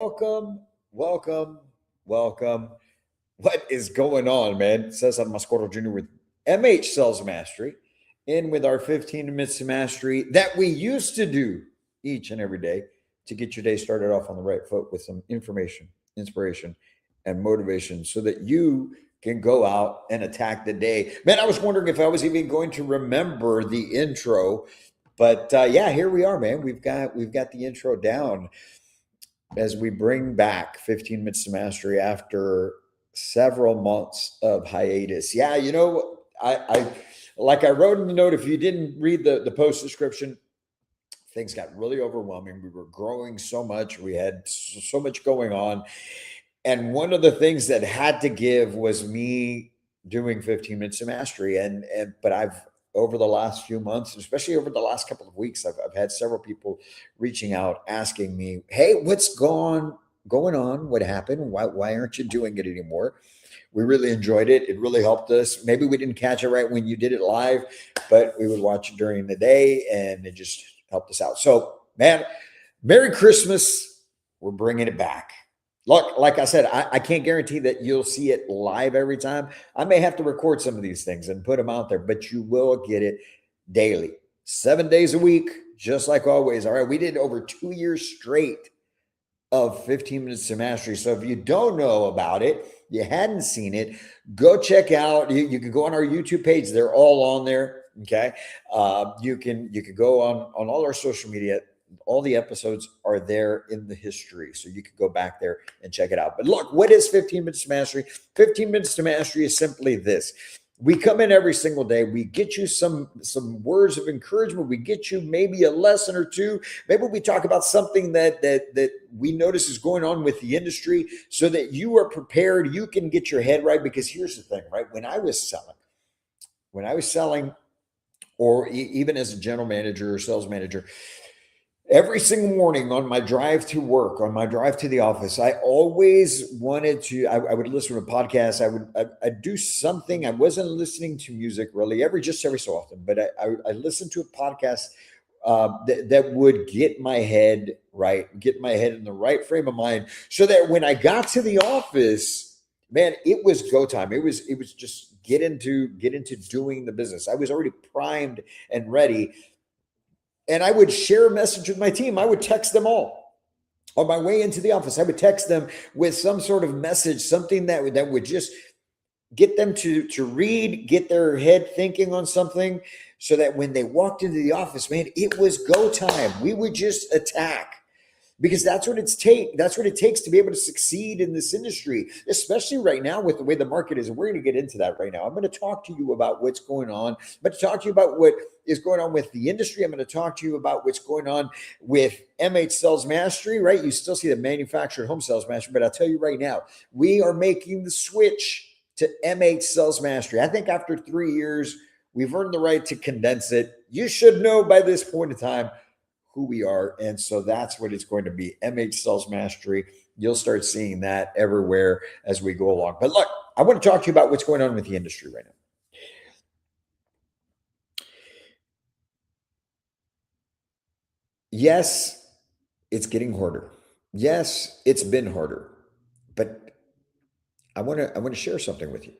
Welcome, welcome, welcome. What is going on, man? Cesar Mascoro Jr. with MH Sales Mastery, in with our 15 minutes to mastery that we used to do each and every day to get your day started off on the right foot with some information, inspiration, and motivation so that you can go out and attack the day. Man, I was wondering if I was even going to remember the intro, but yeah, here we are, man. We've got the intro down as we bring back 15 minutes to mastery after several months of hiatus. Yeah, I like I wrote in the note, if you didn't read the post description, things got really overwhelming. We were growing so much, we had so much going on. And one of the things that had to give was me doing 15 minutes to mastery. But I've over the last few months, especially over the last couple of weeks, I've had several people reaching out asking me, "Hey, what's going on? What happened? Why aren't you doing it anymore?" We really enjoyed it. It really helped us. Maybe we didn't catch it right when you did it live, but we would watch it during the day, and it just helped us out. So, man, Merry Christmas. We're bringing it back. Look, like I said, I can't guarantee that you'll see it live every time. I may have to record some of these things and put them out there, but you will get it daily, 7 days a week, just like always. All right. We did over 2 years straight of 15 minutes to mastery. So if you don't know about it, you hadn't seen it, go check out. You can go on our YouTube page. They're all on there. Okay. You can go on all our social media. All the episodes are there in the history. So you can go back there and check it out. But look, what is 15 minutes to mastery? 15 minutes to mastery is simply this. We come in every single day. We get you some words of encouragement. We get you maybe a lesson or two. Maybe we talk about something that we notice is going on with the industry so that you are prepared. You can get your head right. Because here's the thing, right? When I was selling, or even as a general manager or sales manager, every single morning on my drive to work, on my drive to the office, I always wanted to, I would listen to a podcast. I'd do something. I wasn't listening to music really just every so often, but I listened to a podcast that would get my head right, get my head in the right frame of mind so that when I got to the office, man, it was go time. It was just get into doing the business. I was already primed and ready. And I would share a message with my team. I would text them all on my way into the office. I would text them with some sort of message, something that would just get them to read, get their head thinking on something, so that when they walked into the office, man, it was go time. We would just attack. Because that's what it takes to be able to succeed in this industry, especially right now with the way the market is. And we're going to get into that right now. I'm going to talk to you about what's going on. I'm going to talk to you about what is going on with the industry. I'm going to talk to you about what's going on with MH Sales Mastery, right? You still see the manufactured home sales mastery, but I'll tell you right now, we are making the switch to MH Sales Mastery. I think after 3 years, we've earned the right to condense it. You should know by this point in time who we are. And so that's what it's going to be. MH Sales Mastery. You'll start seeing that everywhere as we go along. But look, I want to talk to you about what's going on with the industry right now. Yes, it's getting harder. Yes, it's been harder. But I want to share something with you.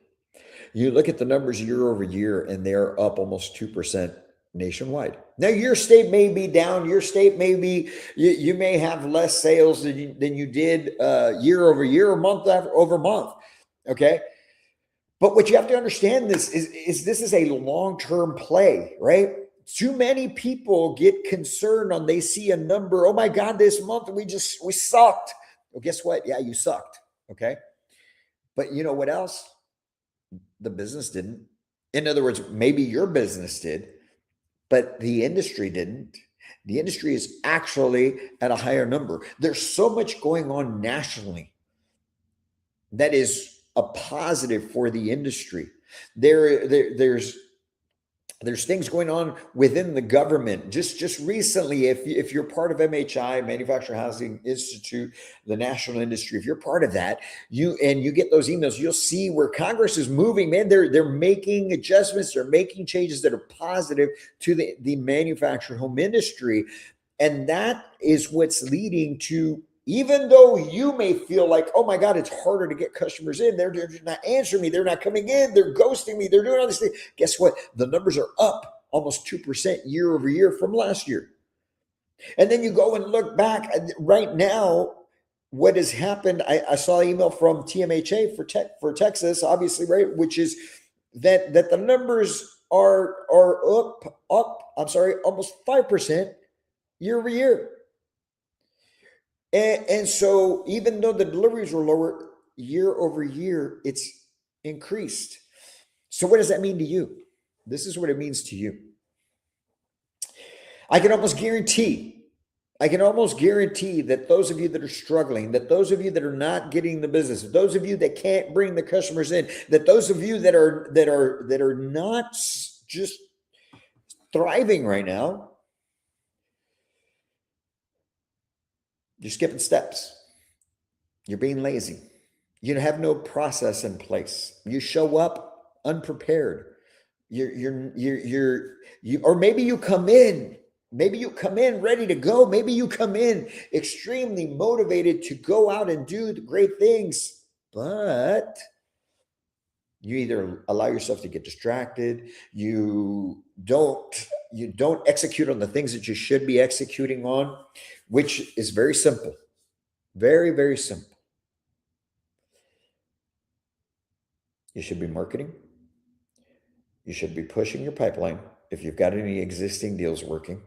You look at the numbers year over year, and they're up almost 2% nationwide. Now, your state may be down. Your state may be, you may have less sales than you did year over year or month over month. Okay. But what you have to understand this is a long-term play, right? Too many people get concerned on they see a number. Oh my God, this month we sucked. Well, guess what? Yeah, you sucked. Okay. But you know what else? The business didn't. In other words, maybe your business did, but the industry didn't. The industry is actually at a higher number. There's so much going on nationally that is a positive for the industry. There's things going on within the government. Just recently, if you're part of MHI, Manufactured Housing Institute, the national industry, if you're part of that, you get those emails, you'll see where Congress is moving. Man, they're making adjustments, they're making changes that are positive to the manufactured home industry, and that is what's leading to Even though you may feel like, oh my God, it's harder to get customers in. They're just not answering me. They're not coming in. They're ghosting me. They're doing all these things. Guess what? The numbers are up almost 2% year over year from last year. And then you go and look back right now, what has happened. I saw an email from TMHA for Texas, obviously, right? Which is that the numbers are up, I'm sorry, almost 5% year over year. And so even though the deliveries were lower year over year, it's increased. So what does that mean to you? This is what it means to you. I can almost guarantee that those of you that are struggling, that those of you that are not getting the business, those of you that can't bring the customers in, that those of you that are not just thriving right now, you're skipping steps. You're being lazy. You have no process in place. You show up unprepared. Or maybe you come in. Maybe you come in ready to go. Maybe you come in extremely motivated to go out and do the great things, but you either allow yourself to get distracted, you don't execute on the things that you should be executing on, which is very simple. Very, very simple. You should be marketing. You should be pushing your pipeline if you've got any existing deals working.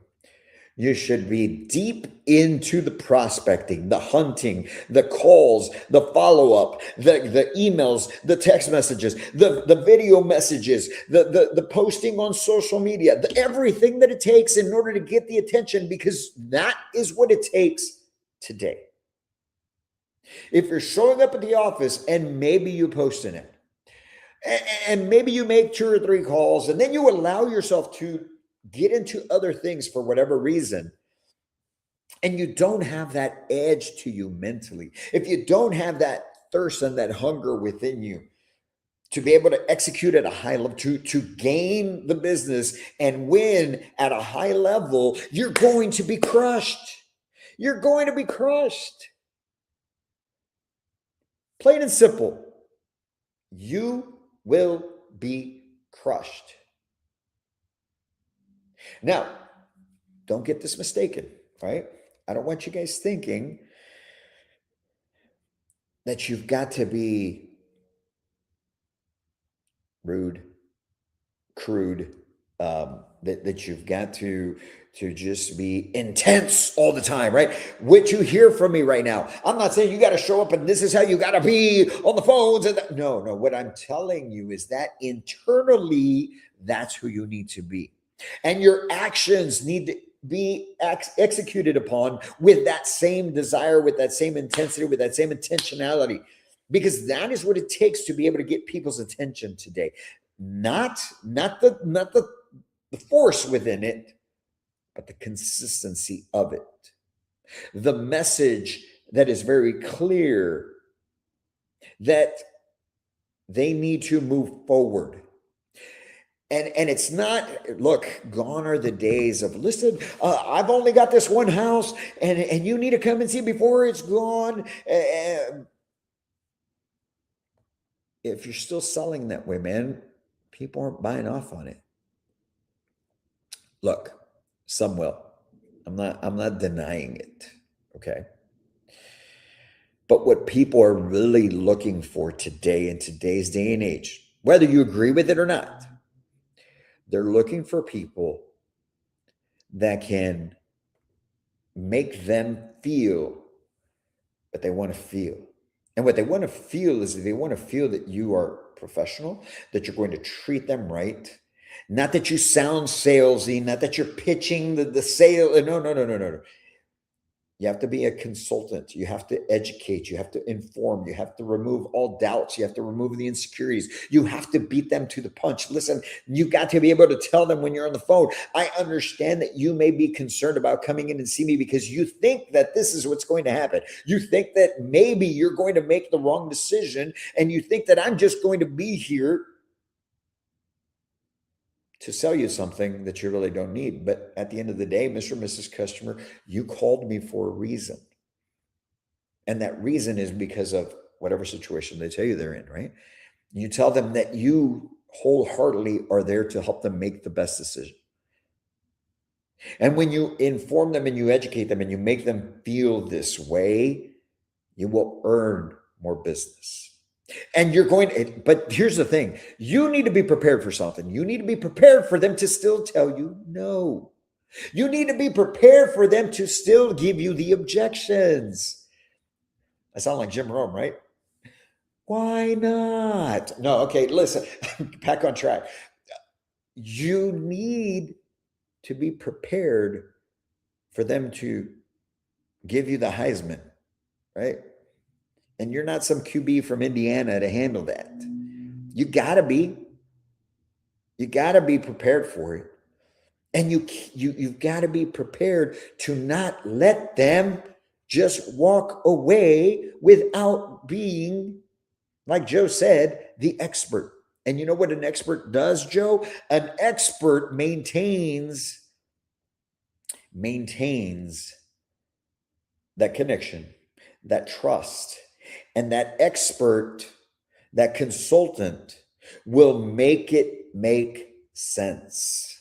You should be deep into the prospecting, the hunting, the calls, the follow-up, the emails, the text messages, the video messages, the posting on social media, everything that it takes in order to get the attention, because that is what it takes today. If you're showing up at the office and maybe you post in it, and maybe you make 2 or 3 calls, and then you allow yourself to get into other things for whatever reason, and you don't have that edge to you mentally, if you don't have that thirst and that hunger within you to be able to execute at a high level, to gain the business and win at a high level, you're going to be crushed. You're going to be crushed. Plain and simple. You will be crushed. Now, don't get this mistaken, right? I don't want you guys thinking that you've got to be rude, crude, that you've got to just be intense all the time, right? What you hear from me right now, I'm not saying you got to show up and this is how you got to be on the phones. No. What I'm telling you is that internally, that's who you need to be. And your actions need to be executed upon with that same desire, with that same intensity, with that same intentionality, because that is what it takes to be able to get people's attention today. Not the force within it, but the consistency of it. The message that is very clear that they need to move forward. And it's not, look, gone are the days of, listen, I've only got this one house and you need to come and see before it's gone. If you're still selling that way, man, people aren't buying off on it. Look, some will. I'm not denying it. Okay. But what people are really looking for today, in today's day and age, whether you agree with it or not, they're looking for people that can make them feel what they want to feel. And what they want to feel is they want to feel that you are professional, that you're going to treat them right. Not that you sound salesy, not that you're pitching the sale. No. You have to be a consultant. You have to educate. You have to inform. You have to remove all doubts. You have to remove the insecurities. You have to beat them to the punch. Listen, you got to be able to tell them when you're on the phone, I understand that you may be concerned about coming in and see me because you think that this is what's going to happen. You think that maybe you're going to make the wrong decision, and you think that I'm just going to be here to sell you something that you really don't need. But at the end of the day, Mr. and Mrs. Customer, you called me for a reason. And that reason is because of whatever situation they tell you they're in, right? You tell them that you wholeheartedly are there to help them make the best decision. And when you inform them and you educate them and you make them feel this way, you will earn more business. And you're going to, but here's the thing, you need to be prepared for something. You need to be prepared for them to still tell you no. You need to be prepared for them to still give you the objections. I sound like Jim Rome, right? Why not? No, okay, listen, back on track. You need to be prepared for them to give you the Heisman, right? And you're not some QB from Indiana to handle that. You gotta be prepared for it. And you've got to be prepared to not let them just walk away without being, like Joe said, the expert. And you know what an expert does, Joe? An expert maintains that connection, that trust, and that expert, that consultant will make it make sense.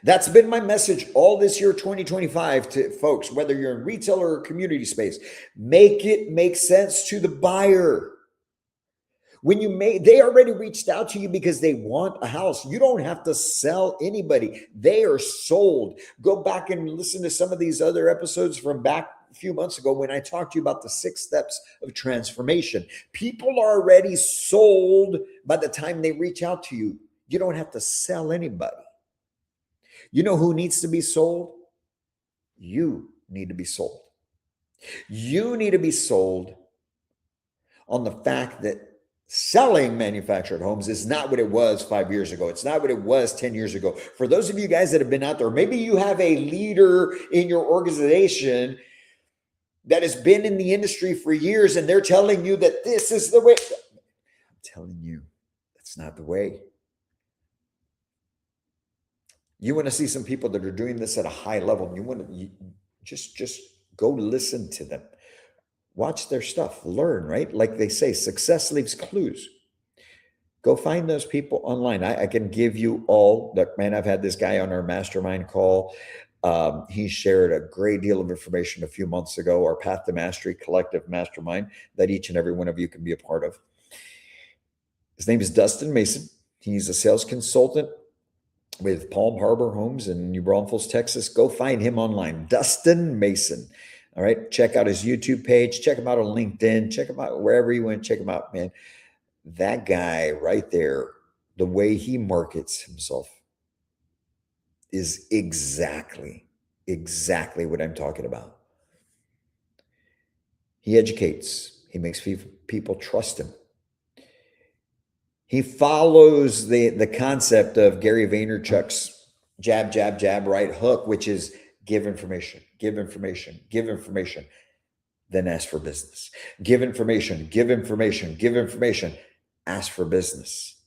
That's been my message all this year, 2025, to folks, whether you're in retail or community space. Make it make sense to the buyer. They already reached out to you because they want a house. You don't have to sell anybody. They are sold. Go back and listen to some of these other episodes from back a few months ago when I talked to you about the 6 steps of transformation. People are already sold by the time they reach out to you. You don't have to sell anybody. You know who needs to be sold? You need to be sold. You need to be sold on the fact that selling manufactured homes is not what it was 5 years ago. It's not what it was 10 years ago. For those of you guys that have been out there, maybe you have a leader in your organization that has been in the industry for years and they're telling you that this is the way. I'm telling you, that's not the way. You want to see some people that are doing this at a high level, and you want to just go listen to them. Watch their stuff, learn, right? Like they say, success leaves clues. Go find those people online. I can give you all, look, man, I've had this guy on our mastermind call. He shared a great deal of information a few months ago, our Path to Mastery collective mastermind that each and every one of you can be a part of. His name is Dustin Mason. He's a sales consultant with Palm Harbor Homes in New Braunfels, Texas. Go find him online, Dustin Mason. All right. Check out his YouTube page. Check him out on LinkedIn. Check him out wherever you want. Check him out, man. That guy right there, the way he markets himself is exactly what I'm talking about. He educates. He makes people trust him. He follows the concept of Gary Vaynerchuk's jab, jab, jab, right hook, which is give information, give information, give information, then ask for business. Give information, give information, give information, ask for business.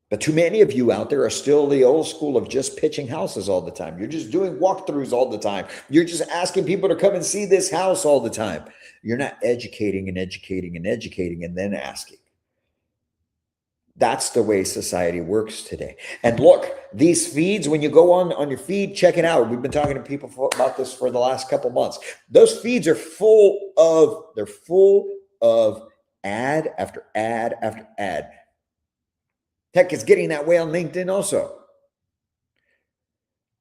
But too many of you out there are still the old school of just pitching houses all the time. You're just doing walkthroughs all the time. You're just asking people to come and see this house all the time. You're not educating and educating and educating and then asking. That's the way society works today. And look, these feeds, when you go on your feed, check it out. We've been talking to people about this for the last couple months. Those feeds are full of ad after ad after ad. Heck, it's getting that way on LinkedIn also.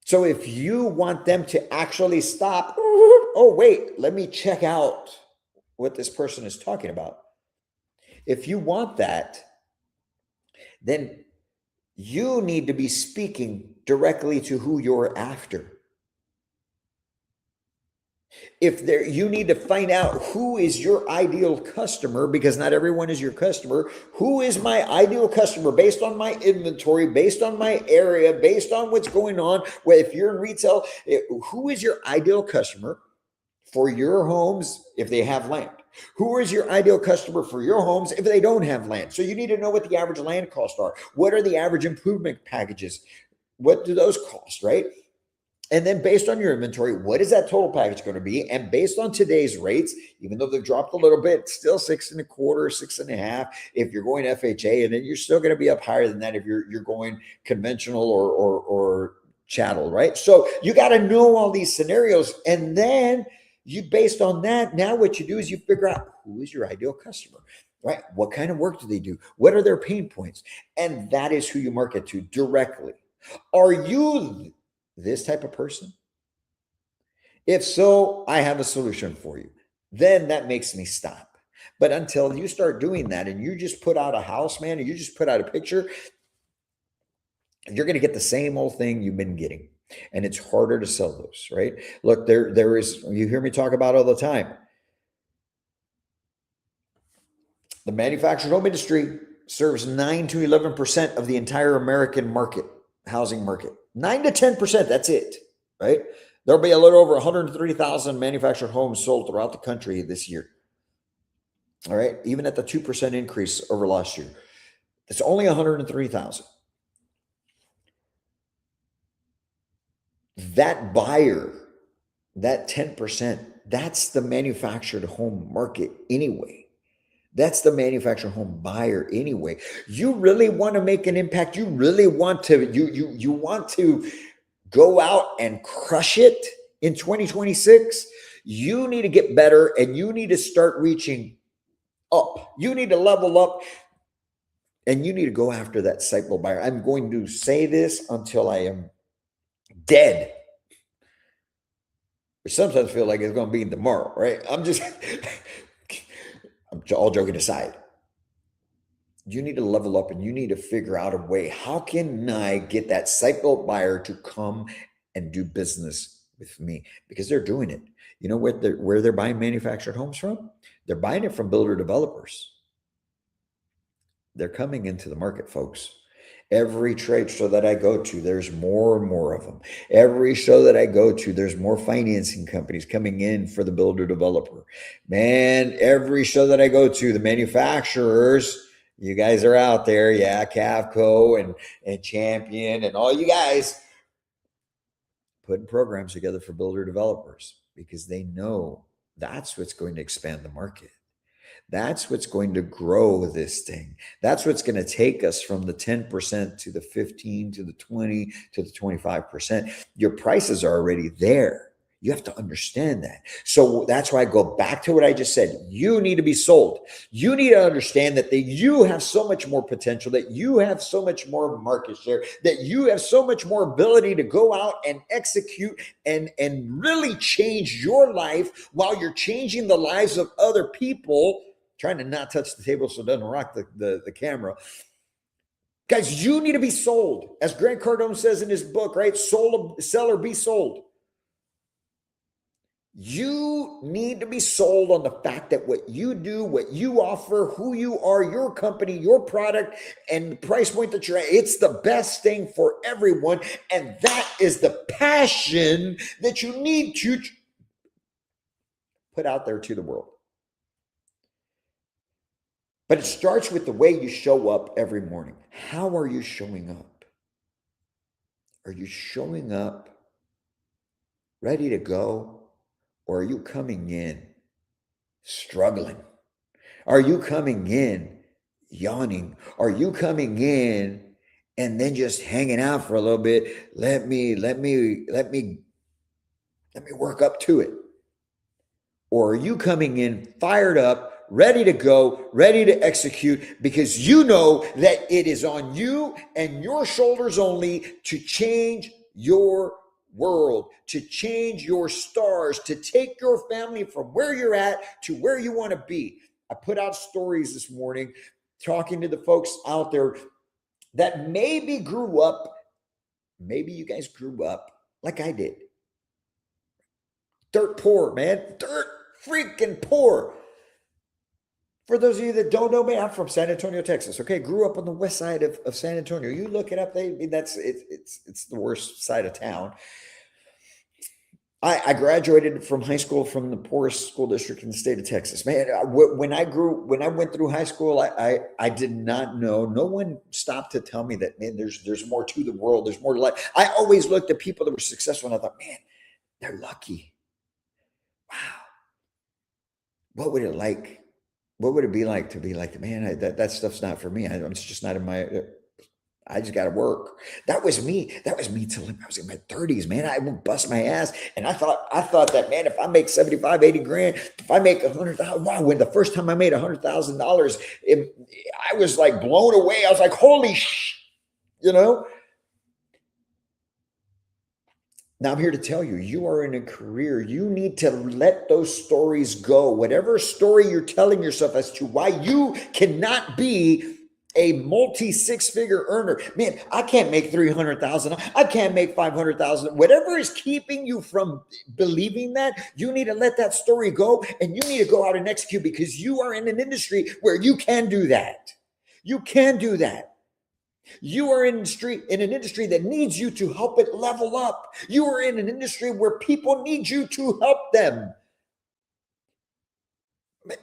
So if you want them to actually stop, oh, wait, let me check out what this person is talking about. If you want that, then you need to be speaking directly to who you're after. You need to find out who is your ideal customer, because not everyone is your customer. Who is my ideal customer based on my inventory, based on my area, based on what's going on? Well, if you're in retail, who is your ideal customer for your homes if they have land? Who is your ideal customer for your homes if they don't have land? So you need to know what the average land costs are. What are the average improvement packages? What do those cost, right? And then based on your inventory, what is that total package going to be? And based on today's rates, even though they've dropped a little bit, still 6.25, 6.5. If you're going FHA, and then you're still going to be up higher than that if you're going conventional or chattel, right? So you got to know all these scenarios, and then you, based on that, now what you do is you figure out who is your ideal customer, right? What kind of work do they do? What are their pain points? And that is who you market to directly. Are you this type of person? If so, I have a solution for you. Then that makes me stop. But until you start doing that and you just put out a house, man, and you just put out a picture, you're going to get the same old thing you've been getting. And it's harder to sell those, right? Look, there is, you hear me talk about all the time. The manufactured home industry serves 9 to 11% of the entire American market, housing market. 9 to 10%, that's it, right? There'll be a little over 130,000 manufactured homes sold throughout the country this year. All right, even at the 2% increase over last year, it's only 103,000. That buyer, that 10%, that's the manufactured home market anyway. That's the manufactured home buyer anyway. You really want to make an impact. You really want to, you want to go out and crush it in 2026. You need to get better, and you need to start reaching up. You need to level up, and you need to go after that site build buyer. I'm going to say this until I am dead. Which sometimes feel like it's going to be tomorrow, right? I'm all joking aside. You need to level up, and you need to figure out a way. How can I get that site built buyer to come and do business with me? Because they're doing it. You know where they're buying manufactured homes from? They're buying it from builder developers. They're coming into the market, folks. Every trade show that I go to, there's more and more of them. Every show that I go to, there's more financing companies coming in for the builder developer. Man, every show that I go to, the manufacturers, you guys are out there. Yeah, Cavco and Champion and all you guys putting programs together for builder developers because they know that's what's going to expand the market. That's what's going to grow this thing. That's what's going to take us from the 10% to the 15 to the 20 to the 25%. Your prices are already there. You have to understand that. So that's why I go back to what I just said. You need to be sold. You need to understand that you have so much more potential, that you have so much more market share, that you have so much more ability to go out and execute and really change your life while you're changing the lives of other people. Trying to not touch the table so it doesn't rock the camera. Guys, you need to be sold. As Grant Cardone says in his book, right? Sell or be sold. You need to be sold on the fact that what you do, what you offer, who you are, your company, your product, and the price point that you're at, it's the best thing for everyone. And that is the passion that you need to put out there to the world. But it starts with the way you show up every morning. How are you showing up? Are you showing up ready to go? Or are you coming in struggling? Are you coming in yawning? Are you coming in and then just hanging out for a little bit? Let me work up to it. Or are you coming in fired up, ready to go, ready to execute, because you know that it is on you and your shoulders only to change your world, to change your stars, to take your family from where you're at to where you want to be. I put out stories this morning talking to the folks out there that maybe grew up, maybe you guys grew up like I did. Dirt poor, man. Dirt freaking poor. For those of you that don't know me, I'm from San Antonio, Texas. Okay, grew up on the west side of San Antonio. You look it up, it's the worst side of town. I graduated from high school from the poorest school district in the state of Texas. Man, when I went through high school, I did not know. No one stopped to tell me that, man, there's more to the world. There's more to life. I always looked at people that were successful and I thought, man, they're lucky. Wow. What would it like? What would it be like to be like, man, that stuff's not for me. I'm just not in my, I just got to work. That was me. That was me till I was in my 30s, man. I would bust my ass. And I thought that, man, if I make 75, 80 grand, if I make 100,000, wow, when the first time I made $100,000, I was like blown away. I was like, holy you know? Now I'm here to tell you, you are in a career. You need to let those stories go. Whatever story you're telling yourself as to why you cannot be a multi six-figure earner. Man, I can't make 300,000. I can't make 500,000. Whatever is keeping you from believing that, you need to let that story go and you need to go out and execute because you are in an industry where you can do that. You can do that. You are in an industry that needs you to help it level up. You are in an industry where people need you to help them.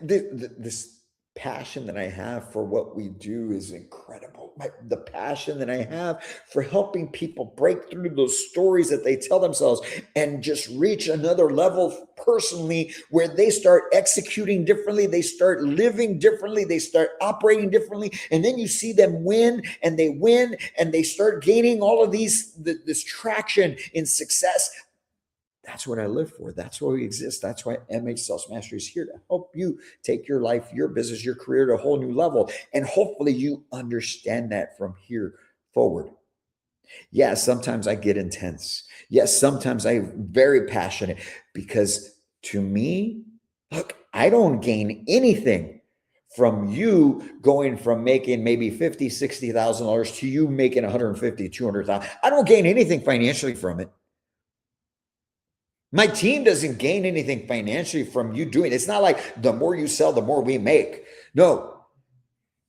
This passion that I have for what we do is incredible. The passion that I have for helping people break through those stories that they tell themselves and just reach another level personally where they start executing differently, they start living differently, they start operating differently, and then you see them win and they start gaining all of this traction in success. That's what I live for. That's why we exist. That's why MH Sales Mastery is here to help you take your life, your business, your career to a whole new level. And hopefully you understand that from here forward. Yeah, sometimes I get intense. Yes, sometimes I'm very passionate because to me, look, I don't gain anything from you going from making maybe $50,000, $60,000 to you making $150,000, $200,000. I don't gain anything financially from it. My team doesn't gain anything financially from you doing it. It's not like the more you sell, the more we make. No.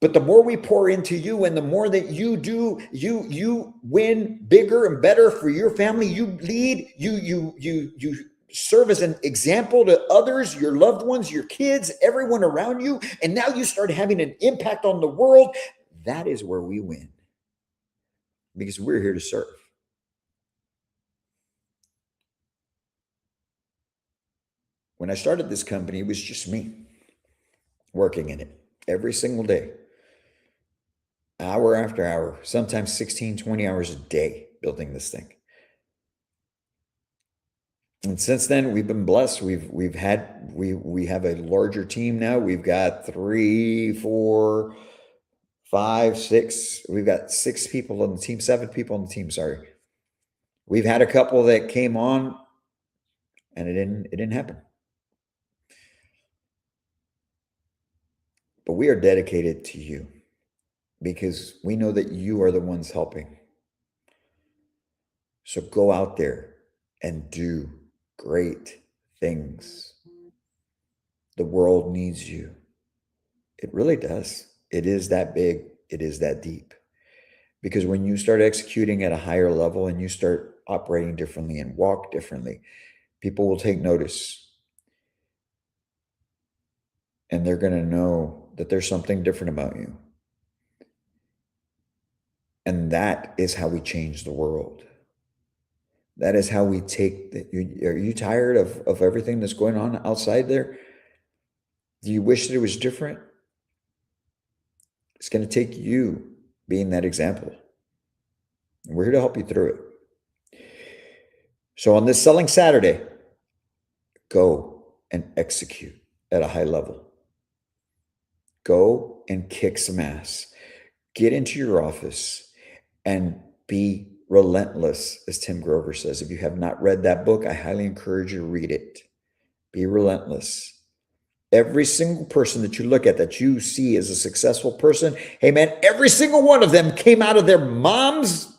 But the more we pour into you and the more that you do, you win bigger and better for your family. You lead, you serve as an example to others, your loved ones, your kids, everyone around you. And now you start having an impact on the world. That is where we win because we're here to serve. When I started this company, it was just me working in it every single day, hour after hour, sometimes 16, 20 hours a day building this thing. And since then, we've been blessed. We have a larger team now. We've got 3, 4, 5, 6. We've got 6 people on the team, 7 people on the team. Sorry. We've had a couple that came on and it didn't happen. But we are dedicated to you because we know that you are the ones helping. So go out there and do great things. The world needs you. It really does. It is that big. It is that deep. Because when you start executing at a higher level and you start operating differently and walk differently, people will take notice. And they're going to know that there's something different about you. And that is how we change the world. That is how we take are you tired of everything that's going on outside there? Do you wish that it was different? It's going to take you being that example. And we're here to help you through it. So on this Selling Saturday, go and execute at a high level. Go and kick some ass. Get into your office and be relentless, as Tim Grover says. If you have not read that book, I highly encourage you to read it. Be relentless. Every single person that you look at that you see as a successful person, hey man, every single one of them came out of their moms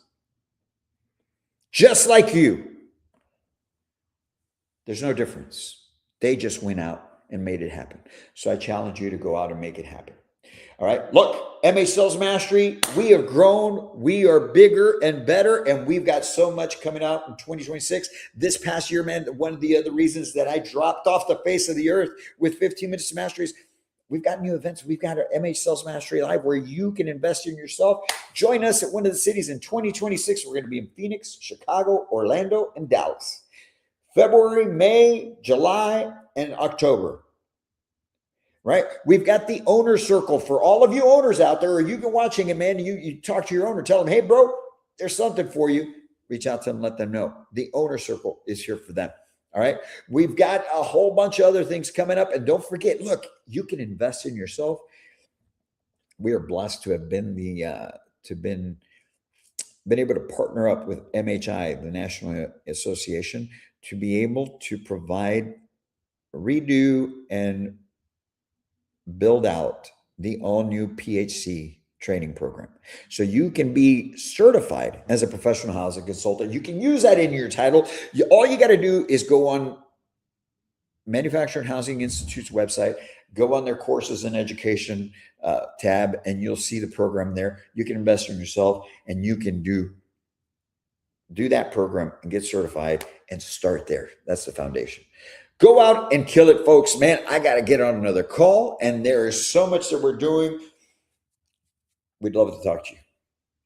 just like you. There's no difference. They just went out and made it happen. So I challenge you to go out and make it happen. All right. Look, MH Sales Mastery, we have grown. We are bigger and better, and we've got so much coming out in 2026. This past year, man, one of the other reasons that I dropped off the face of the earth with 15 Minutes to Mastery is we've got new events. We've got our MH Sales Mastery Live where you can invest in yourself. Join us at one of the cities in 2026. We're going to be in Phoenix, Chicago, Orlando, and Dallas. February, May, July, and October. Right? We've got the owner circle for all of you owners out there, or you can watching it, man. You talk to your owner, tell them, hey, bro, there's something for you. Reach out to them, let them know. The owner circle is here for them. All right. We've got a whole bunch of other things coming up. And don't forget, look, you can invest in yourself. We are blessed to have been been able to partner up with MHI, the National Association, to be able to provide, redo, and build out the all-new PHC training program. So you can be certified as a professional housing consultant. You can use that in your title. All you got to do is go on Manufactured Housing Institute's website, go on their courses and education tab, and you'll see the program there. You can invest in yourself, and you can do that program and get certified and start there. That's the foundation. Go out and kill it, folks. Man, I got to get on another call, and there is so much that we're doing. We'd love to talk to you.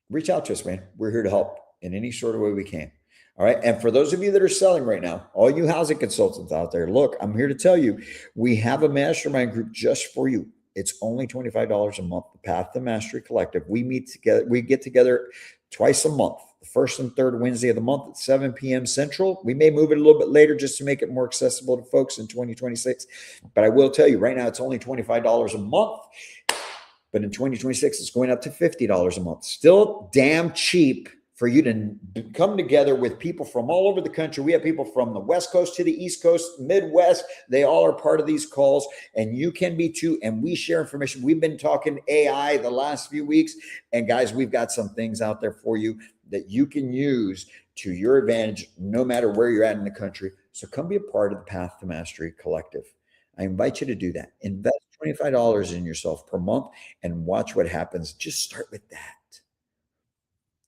Reach out to us, man. We're here to help in any sort of way we can. All right. And for those of you that are selling right now, all you housing consultants out there, look, I'm here to tell you, we have a mastermind group just for you. It's only $25 a month, the Path to Mastery Collective. We meet together. We get together twice a month, the first and third Wednesday of the month at 7 p.m. Central. We may move it a little bit later just to make it more accessible to folks in 2026. But I will tell you right now, it's only $25 a month. But in 2026, it's going up to $50 a month. Still damn cheap for you to come together with people from all over the country. We have people from the West Coast to the East Coast, Midwest. They all are part of these calls, and you can be too. And we share information. We've been talking AI the last few weeks. And guys, we've got some things out there for you that you can use to your advantage, no matter where you're at in the country. So come be a part of the Path to Mastery Collective. I invite you to do that. Invest $25 in yourself per month and watch what happens. Just start with that.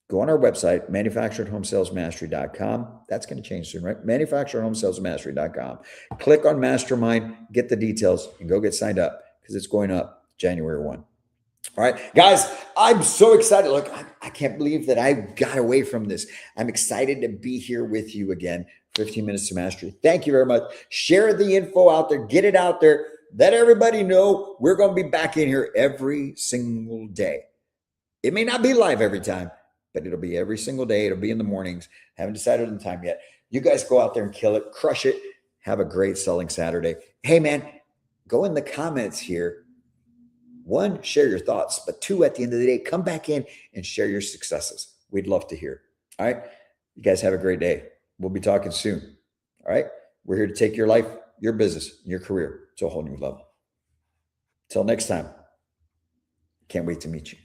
Go on our website, manufacturedhomesalesmastery.com. That's going to change soon, right? Manufacturedhomesalesmastery.com. Click on Mastermind, get the details, and go get signed up because it's going up January 1. All right, guys, I'm so excited. Look, I can't believe that I got away from this. I'm excited to be here with you again. 15 Minutes to Mastery. Thank you very much. Share the info out there. Get it out there. Let everybody know we're going to be back in here every single day. It may not be live every time, but it'll be every single day. It'll be in the mornings. Haven't decided on the time yet. You guys go out there and kill it. Crush it. Have a great selling Saturday. Hey, man, go in the comments here. 1, share your thoughts. But 2, at the end of the day, come back in and share your successes. We'd love to hear. All right. You guys have a great day. We'll be talking soon. All right. We're here to take your life, your business, your career to a whole new level. Till next time. Can't wait to meet you.